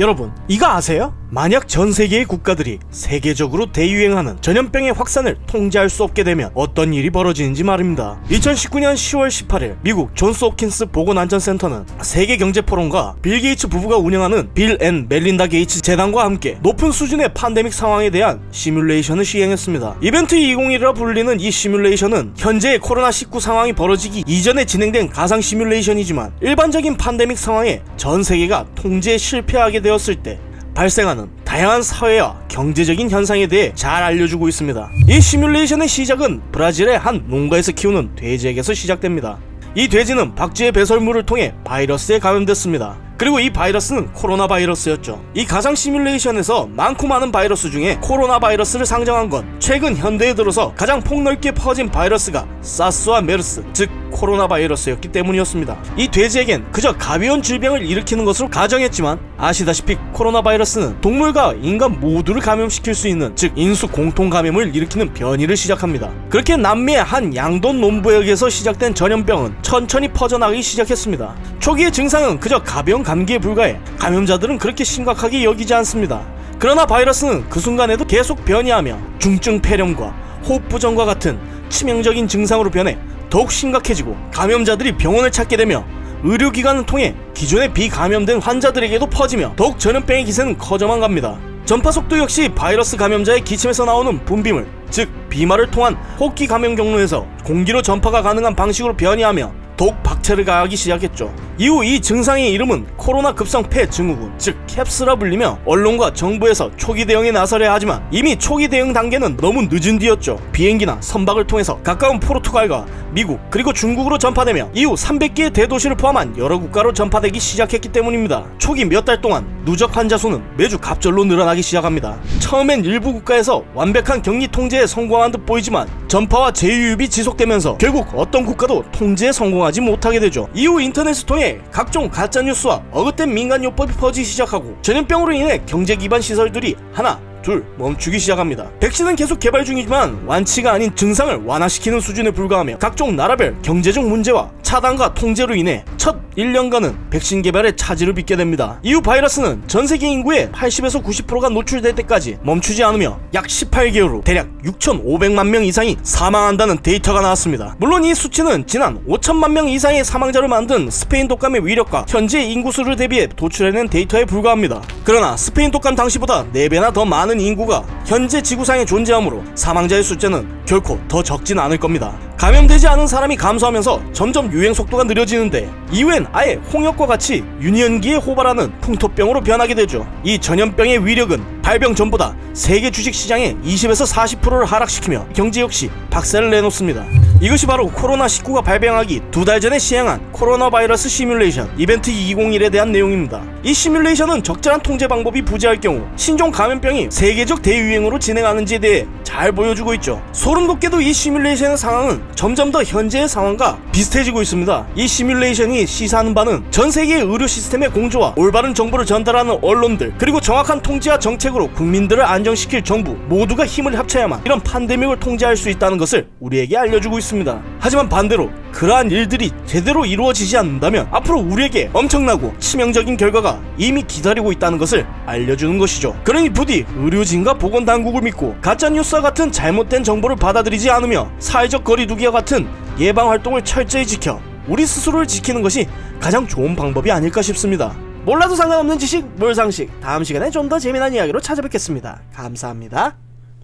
여러분, 이거 아세요? 만약 전 세계의 국가들이 세계적으로 대유행하는 전염병의 확산을 통제할 수 없게 되면 어떤 일이 벌어지는지 말입니다. 2019년 10월 18일 미국 존스 홉킨스 보건안전센터는 세계경제포럼과 빌 게이츠 부부가 운영하는 빌 앤 멜린다 게이츠 재단과 함께 높은 수준의 팬데믹 상황에 대한 시뮬레이션을 시행했습니다. 이벤트 2021이라 불리는 이 시뮬레이션은 현재의 코로나19 상황이 벌어지기 이전에 진행된 가상 시뮬레이션이지만 일반적인 팬데믹 상황에 전 세계가 통제에 실패하게 되었을 때 발생하는 다양한 사회와 경제적인 현상에 대해 잘 알려주고 있습니다. 이 시뮬레이션의 시작은 브라질의 한 농가에서 키우는 돼지에게서 시작됩니다. 이 돼지는 박쥐의 배설물을 통해 바이러스에 감염됐습니다. 그리고 이 바이러스는 코로나 바이러스였죠. 이 가상 시뮬레이션에서 많고 많은 바이러스 중에 코로나 바이러스를 상정한 건 최근 현대에 들어서 가장 폭넓게 퍼진 바이러스가 사스와 메르스, 즉 코로나 바이러스였기 때문이었습니다. 이 돼지에겐 그저 가벼운 질병을 일으키는 것으로 가정했지만 아시다시피 코로나 바이러스는 동물과 인간 모두를 감염시킬 수 있는, 즉 인수 공통 감염을 일으키는 변이를 시작합니다. 그렇게 남미의 한 양돈 농부에게서 시작된 전염병은 천천히 퍼져나가기 시작했습니다. 초기의 증상은 그저 가벼운 감기에 불과해 감염자들은 그렇게 심각하게 여기지 않습니다. 그러나 바이러스는 그 순간에도 계속 변이하며 중증 폐렴과 호흡부전과 같은 치명적인 증상으로 변해 더욱 심각해지고 감염자들이 병원을 찾게 되며 의료기관을 통해 기존에 비감염된 환자들에게도 퍼지며 더욱 전염병의 기세는 커져만 갑니다. 전파 속도 역시 바이러스 감염자의 기침에서 나오는 분비물, 즉 비말을 통한 호흡기 감염 경로에서 공기로 전파가 가능한 방식으로 변이하며 더욱 박차를 가하기 시작했죠. 이후 이 증상의 이름은 코로나 급성 폐 증후군, 즉 캡스라 불리며 언론과 정부에서 초기 대응에 나서려 하지만 이미 초기 대응 단계는 너무 늦은 뒤였죠. 비행기나 선박을 통해서 가까운 포르투갈과 미국 그리고 중국으로 전파되며 이후 300개의 대도시를 포함한 여러 국가로 전파되기 시작했기 때문입니다. 초기 몇 달 동안 누적 환자 수는 매주 갑절로 늘어나기 시작합니다. 처음엔 일부 국가에서 완벽한 격리 통제에 성공한 듯 보이지만 전파와 재유입이 지속되면서 결국 어떤 국가도 통제에 성공하지 못하게 되죠. 이후 인터넷을 통해 각종 가짜뉴스와 어긋된 민간요법이 퍼지기 시작하고 전염병으로 인해 경제 기반 시설들이 하나 둘 멈추기 시작합니다. 백신은 계속 개발 중이지만 완치가 아닌 증상을 완화시키는 수준에 불과하며 각종 나라별 경제적 문제와 차단과 통제로 인해 첫 1년간은 백신 개발에 차질을 빚게 됩니다. 이후 바이러스는 전세계 인구의 80에서 90%가 노출될 때까지 멈추지 않으며 약 18개월 후 대략 6,500만 명 이상이 사망한다는 데이터가 나왔습니다. 물론 이 수치는 지난 5천만 명 이상의 사망자를 만든 스페인 독감의 위력과 현재 인구수를 대비해 도출해낸 데이터에 불과합니다. 그러나 스페인 독감 당시보다 4배나 더 많은 인구가 현재 지구상에 존재하므로 사망자의 숫자는 결코 더 적진 않을 겁니다. 감염되지 않은 사람이 감소하면서 점점 유행 속도가 느려지는데 이후엔 아예 홍역과 같이 유년기에 호발하는 풍토병으로 변하게 되죠. 이 전염병의 위력은 발병 전보다 세계 주식시장의 20에서 40%를 하락시키며 경제 역시 박살을 내놓습니다. 이것이 바로 코로나19가 발병하기 2달 전에 시행한 코로나 바이러스 시뮬레이션 이벤트 2021에 대한 내용입니다. 이 시뮬레이션은 적절한 통제 방법이 부재할 경우 신종 감염병이 세계적 대유행으로 진행하는지에 대해 잘 보여주고 있죠. 소름 돋게도 이 시뮬레이션의 상황은 점점 더 현재의 상황과 비슷해지고 있습니다. 이 시뮬레이션이 시사하는 바는 전 세계의 의료 시스템의 공조와 올바른 정보를 전달하는 언론들 그리고 정확한 통제와 정책으로 국민들을 안정시킬 정부 모두가 힘을 합쳐야만 이런 팬데믹을 통제할 수 있다는 것을 우리에게 알려주고 있습니다. 하지만 반대로 그러한 일들이 제대로 이루어지지 않는다면 앞으로 우리에게 엄청나고 치명적인 결과가 이미 기다리고 있다는 것을 알려주는 것이죠. 그러니 부디 의료진과 보건당국을 믿고 가짜뉴스와 같은 잘못된 정보를 받아들이지 않으며 사회적 거리두기와 같은 예방활동을 철저히 지켜 우리 스스로를 지키는 것이 가장 좋은 방법이 아닐까 싶습니다. 몰라도 상관없는 지식 몰상식, 다음 시간에 좀 더 재미난 이야기로 찾아뵙겠습니다. 감사합니다.